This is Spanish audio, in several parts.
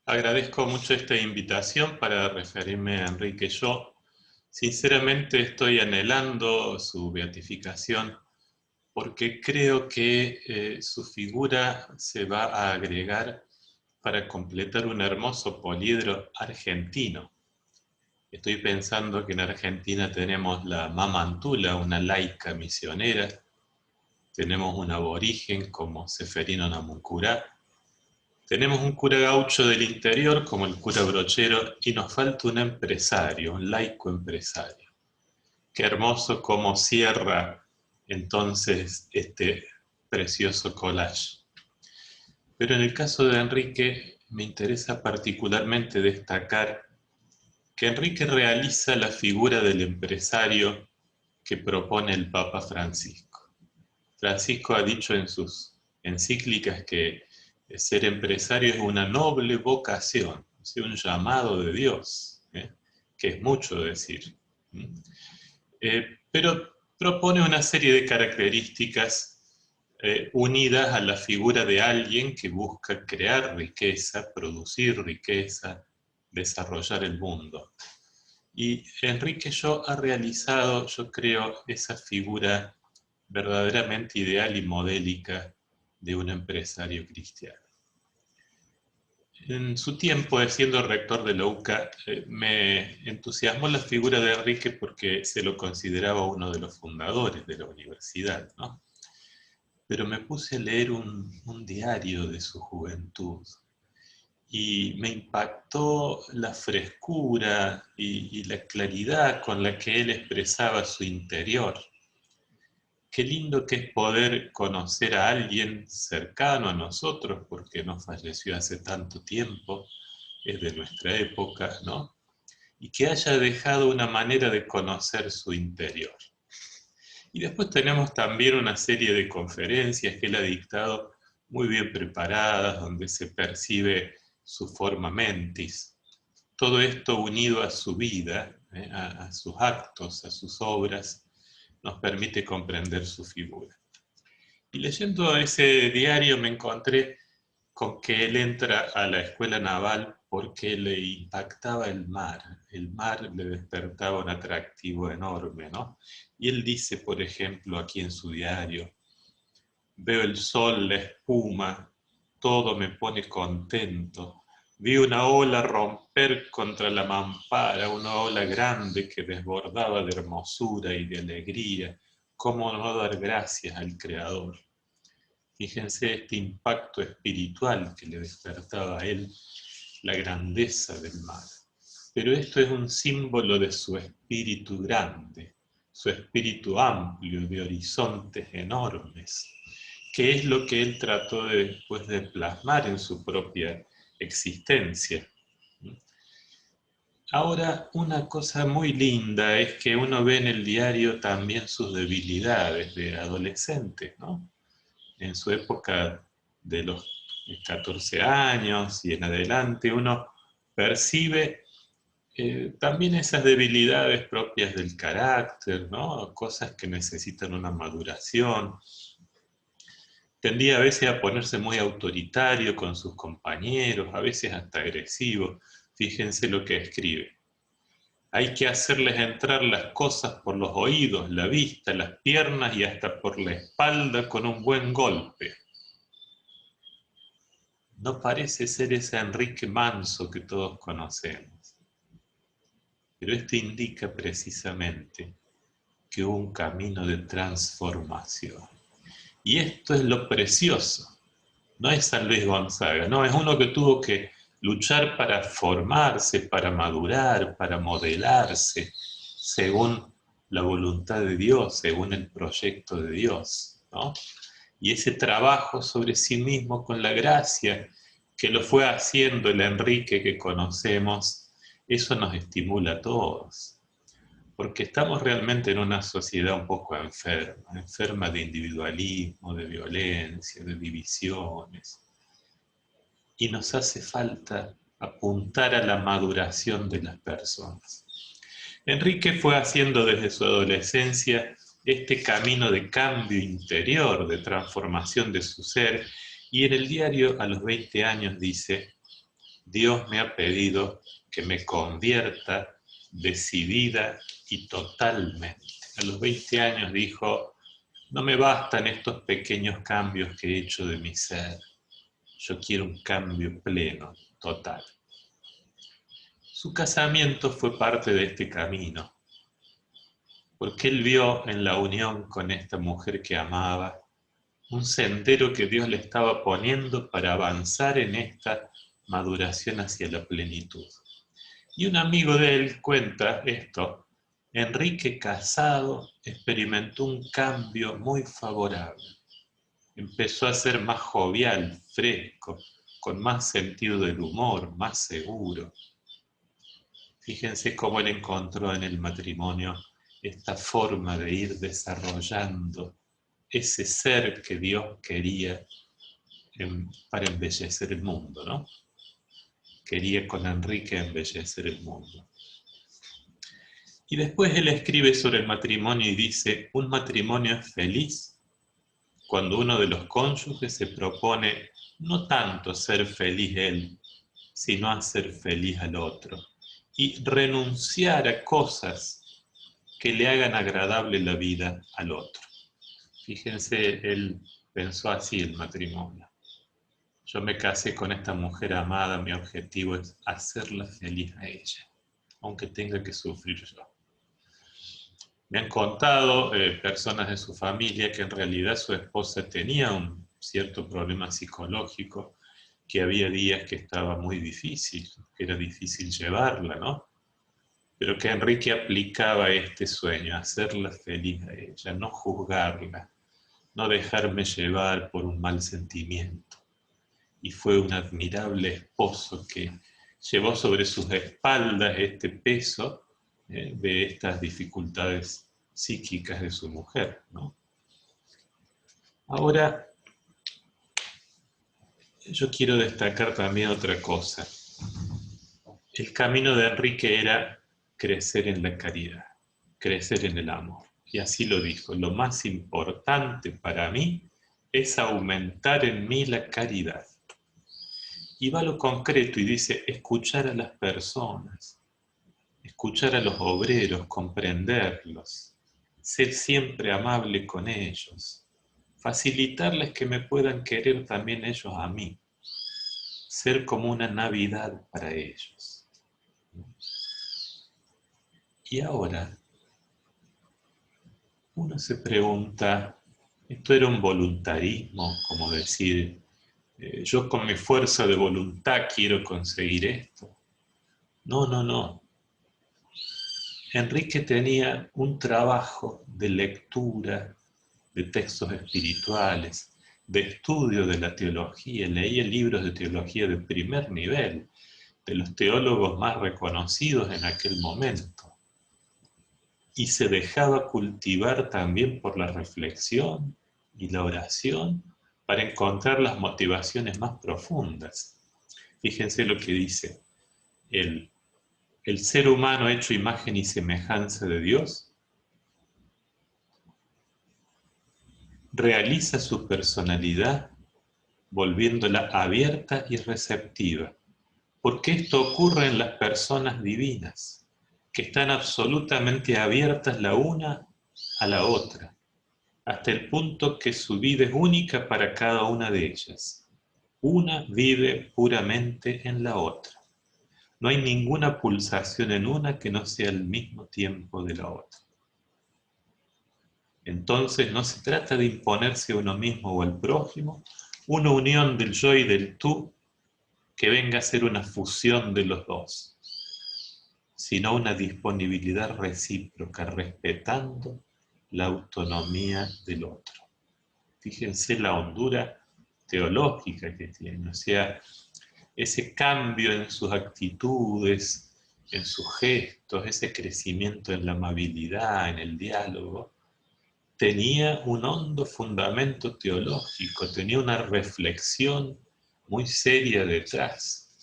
Agradezco mucho esta invitación para referirme a Enrique. Yo sinceramente estoy anhelando su beatificación porque creo que su figura se va a agregar para completar un hermoso poliedro argentino. Estoy pensando que en Argentina tenemos la Mamantula, una laica misionera, tenemos un aborigen como Seferino Namuncurá, tenemos un cura gaucho del interior como el cura Brochero y nos falta un empresario, un laico empresario. Qué hermoso cómo cierra entonces este precioso collage. Pero en el caso de Enrique me interesa particularmente destacar que Enrique realiza la figura del empresario que propone el Papa Francisco. Francisco ha dicho en sus encíclicas que ser empresario es una noble vocación, es un llamado de Dios, que es mucho decir. Pero propone una serie de características unidas a la figura de alguien que busca crear riqueza, producir riqueza, desarrollar el mundo. Y Enrique Yo ha realizado, yo creo, esa figura verdaderamente ideal y modélica de un empresario cristiano. En su tiempo, siendo rector de la UCA, me entusiasmó la figura de Enrique porque se lo consideraba uno de los fundadores de la universidad, ¿no? Pero me puse a leer un diario de su juventud y me impactó la frescura y la claridad con la que él expresaba su interior. Qué lindo que es poder conocer a alguien cercano a nosotros, porque no falleció hace tanto tiempo, es de nuestra época, ¿no? Y que haya dejado una manera de conocer su interior. Y después tenemos también una serie de conferencias que él ha dictado muy bien preparadas, donde se percibe su forma mentis. Todo esto unido a su vida, a sus actos, a sus obras, nos permite comprender su figura. Y leyendo ese diario me encontré con que él entra a la escuela naval porque le impactaba el mar le despertaba un atractivo enorme, ¿no? Y él dice, por ejemplo, aquí en su diario, veo el sol, la espuma, todo me pone contento. Vi una ola romper contra la mampara, una ola grande que desbordaba de hermosura y de alegría. ¿Cómo no dar gracias al Creador? Fíjense este impacto espiritual que le despertaba a él la grandeza del mar. Pero esto es un símbolo de su espíritu grande, su espíritu amplio de horizontes enormes, que es lo que él trató después de plasmar en su propia existencia. Ahora, una cosa muy linda es que uno ve en el diario también sus debilidades de adolescente, ¿no? En su época de los 14 años y en adelante, uno percibe también esas debilidades propias del carácter, ¿no? Cosas que necesitan una maduración. Tendía a veces a ponerse muy autoritario con sus compañeros, a veces hasta agresivo. Fíjense lo que escribe. Hay que hacerles entrar las cosas por los oídos, la vista, las piernas y hasta por la espalda con un buen golpe. No parece ser ese Enrique Manso que todos conocemos, pero esto indica precisamente que hubo un camino de transformación. Y esto es lo precioso. No es San Luis Gonzaga, no, es uno que tuvo que luchar para formarse, para madurar, para modelarse, según la voluntad de Dios, según el proyecto de Dios, ¿no? Y ese trabajo sobre sí mismo con la gracia que lo fue haciendo el Enrique que conocemos, eso nos estimula a todos, porque estamos realmente en una sociedad un poco enferma, enferma de individualismo, de violencia, de divisiones, y nos hace falta apuntar a la maduración de las personas. Enrique fue haciendo desde su adolescencia este camino de cambio interior, de transformación de su ser, y en el diario a los 20 años dice, Dios me ha pedido que me convierta decidida y totalmente. A los 20 años dijo, no me bastan estos pequeños cambios que he hecho de mi ser. Yo quiero un cambio pleno, total. Su casamiento fue parte de este camino, porque él vio en la unión con esta mujer que amaba un sendero que Dios le estaba poniendo para avanzar en esta maduración hacia la plenitud. Y un amigo de él cuenta esto. Enrique, casado, experimentó un cambio muy favorable. Empezó a ser más jovial, fresco, con más sentido del humor, más seguro. Fíjense cómo él encontró en el matrimonio esta forma de ir desarrollando ese ser que Dios quería para embellecer el mundo, ¿no? Quería con Enrique embellecer el mundo. Y después él escribe sobre el matrimonio y dice, un matrimonio es feliz cuando uno de los cónyuges se propone no tanto ser feliz él, sino hacer feliz al otro. Y renunciar a cosas que le hagan agradable la vida al otro. Fíjense, él pensó así el matrimonio. Yo me casé con esta mujer amada, mi objetivo es hacerla feliz a ella, aunque tenga que sufrir yo. Me han contado personas de su familia que en realidad su esposa tenía un cierto problema psicológico, que había días que estaba muy difícil, que era difícil llevarla, ¿no? Pero que Enrique aplicaba este sueño, hacerla feliz a ella, no juzgarla, no dejarme llevar por un mal sentimiento. Y fue un admirable esposo que llevó sobre sus espaldas este peso de estas dificultades psíquicas de su mujer, ¿no? Ahora, yo quiero destacar también otra cosa. El camino de Enrique era crecer en la caridad, crecer en el amor. Y así lo dijo, lo más importante para mí es aumentar en mí la caridad. Y va a lo concreto y dice, escuchar a las personas, escuchar a los obreros, comprenderlos, ser siempre amable con ellos, facilitarles que me puedan querer también ellos a mí, ser como una Navidad para ellos. Y ahora, uno se pregunta, ¿esto era un voluntarismo? Como decir, yo con mi fuerza de voluntad quiero conseguir esto. No, no, no. Enrique tenía un trabajo de lectura de textos espirituales, de estudio de la teología, leía libros de teología de primer nivel, de los teólogos más reconocidos en aquel momento, y se dejaba cultivar también por la reflexión y la oración para encontrar las motivaciones más profundas. Fíjense lo que dice, el ser humano hecho imagen y semejanza de Dios realiza su personalidad volviéndola abierta y receptiva, porque esto ocurre en las personas divinas, que están absolutamente abiertas la una a la otra, hasta el punto que su vida es única para cada una de ellas. Una vive puramente en la otra. No hay ninguna pulsación en una que no sea al mismo tiempo de la otra. Entonces no se trata de imponerse a uno mismo o al prójimo, una unión del yo y del tú que venga a ser una fusión de los dos, sino una disponibilidad recíproca, respetando la autonomía del otro. Fíjense la hondura teológica que tiene, o sea, ese cambio en sus actitudes, en sus gestos, ese crecimiento en la amabilidad, en el diálogo, tenía un hondo fundamento teológico, tenía una reflexión muy seria detrás.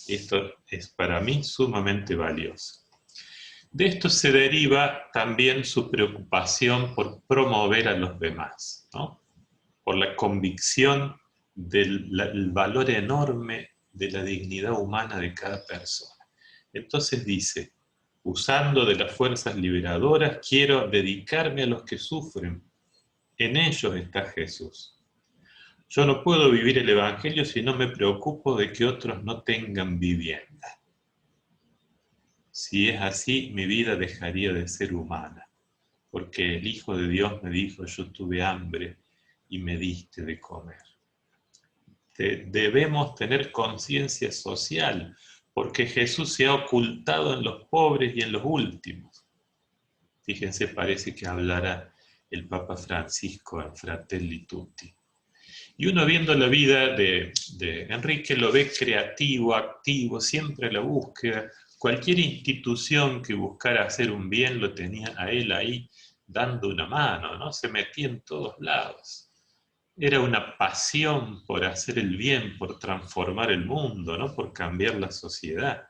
Esto es para mí sumamente valioso. De esto se deriva también su preocupación por promover a los demás, ¿no? Por la convicción del valor enorme de la dignidad humana de cada persona. Entonces dice, usando de las fuerzas liberadoras, quiero dedicarme a los que sufren. En ellos está Jesús. Yo no puedo vivir el Evangelio si no me preocupo de que otros no tengan vivienda. Si es así, mi vida dejaría de ser humana, porque el Hijo de Dios me dijo, yo tuve hambre y me diste de comer. Debemos tener conciencia social, porque Jesús se ha ocultado en los pobres y en los últimos. Fíjense, parece que hablará el Papa Francisco en Fratelli Tutti. Y uno viendo la vida de Enrique lo ve creativo, activo, siempre a la búsqueda. Cualquier institución que buscara hacer un bien lo tenía a él ahí dando una mano, ¿no? Se metía en todos lados. Era una pasión por hacer el bien, por transformar el mundo, ¿no? Por cambiar la sociedad.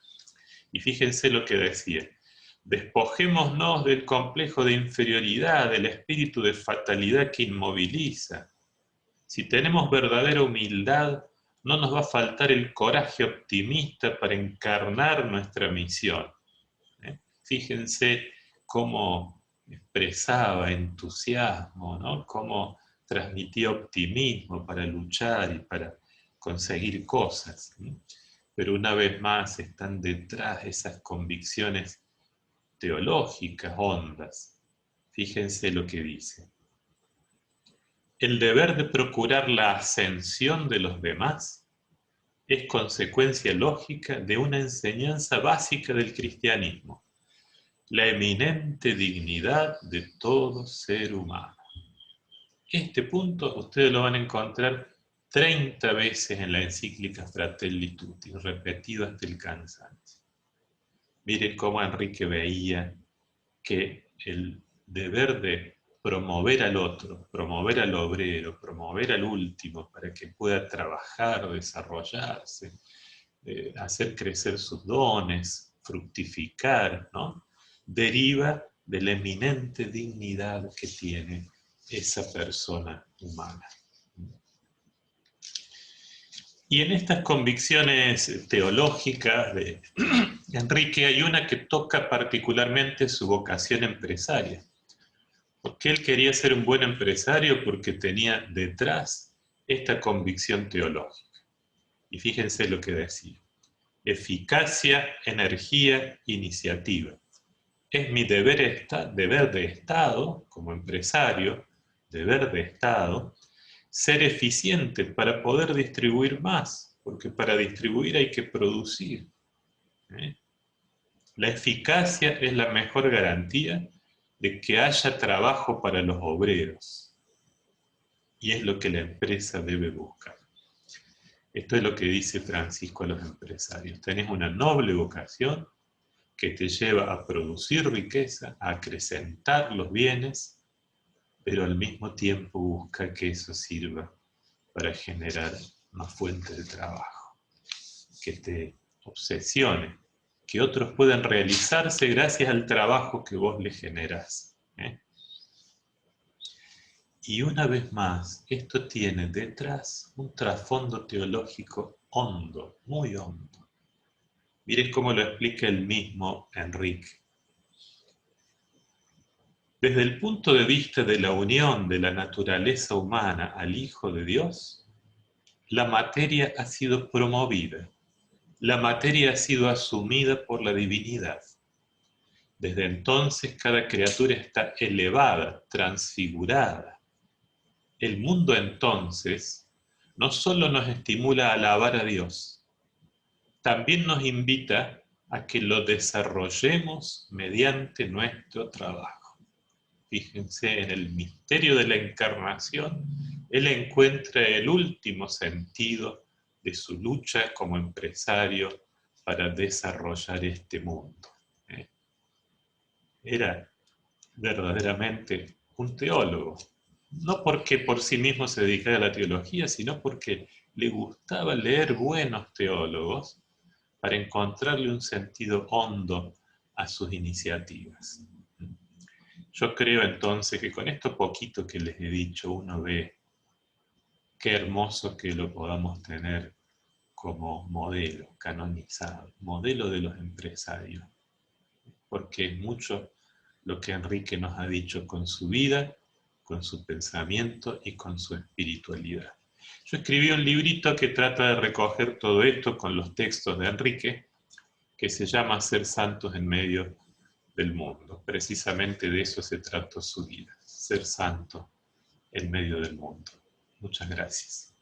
Y fíjense lo que decía. Despojémonos del complejo de inferioridad, del espíritu de fatalidad que inmoviliza. Si tenemos verdadera humildad, no nos va a faltar el coraje optimista para encarnar nuestra misión. Fíjense cómo expresaba entusiasmo, ¿no? Cómo transmitía optimismo para luchar y para conseguir cosas. Pero una vez más están detrás esas convicciones teológicas hondas. Fíjense lo que dice. El deber de procurar la ascensión de los demás es consecuencia lógica de una enseñanza básica del cristianismo, la eminente dignidad de todo ser humano. Este punto ustedes lo van a encontrar 30 veces en la encíclica Fratelli Tutti, repetido hasta el cansancio. Miren cómo Enrique veía que el deber de promover al otro, promover al obrero, promover al último para que pueda trabajar, desarrollarse, hacer crecer sus dones, fructificar, ¿no? Deriva de la eminente dignidad que tiene esa persona humana. Y en estas convicciones teológicas de Enrique hay una que toca particularmente su vocación empresaria. Porque él quería ser un buen empresario porque tenía detrás esta convicción teológica. Y fíjense lo que decía. Eficacia, energía, iniciativa. Es mi deber de Estado, como empresario, deber de Estado, ser eficiente para poder distribuir más, porque para distribuir hay que producir. La eficacia es la mejor garantía de que haya trabajo para los obreros. Y es lo que la empresa debe buscar. Esto es lo que dice Francisco a los empresarios. Tenés una noble vocación que te lleva a producir riqueza, a acrecentar los bienes, pero al mismo tiempo busca que eso sirva para generar una fuente de trabajo, que te obsesione, que otros puedan realizarse gracias al trabajo que vos les generás. Y una vez más, esto tiene detrás un trasfondo teológico hondo, muy hondo. Miren cómo lo explica el mismo Enrique. Desde el punto de vista de la unión de la naturaleza humana al Hijo de Dios, la materia ha sido promovida, la materia ha sido asumida por la divinidad. Desde entonces cada criatura está elevada, transfigurada. El mundo entonces no solo nos estimula a alabar a Dios, también nos invita a que lo desarrollemos mediante nuestro trabajo. Fíjense, en el misterio de la encarnación, él encuentra el último sentido de su lucha como empresario para desarrollar este mundo. Era verdaderamente un teólogo, no porque por sí mismo se dedicara a la teología, sino porque le gustaba leer buenos teólogos para encontrarle un sentido hondo a sus iniciativas. Yo creo entonces que con esto poquito que les he dicho, uno ve qué hermoso que lo podamos tener como modelo canonizado, modelo de los empresarios, porque es mucho lo que Enrique nos ha dicho con su vida, con su pensamiento y con su espiritualidad. Yo escribí un librito que trata de recoger todo esto con los textos de Enrique, que se llama Ser santos en medio del mundo. Precisamente de eso se trató su vida, ser santo en medio del mundo. Muchas gracias.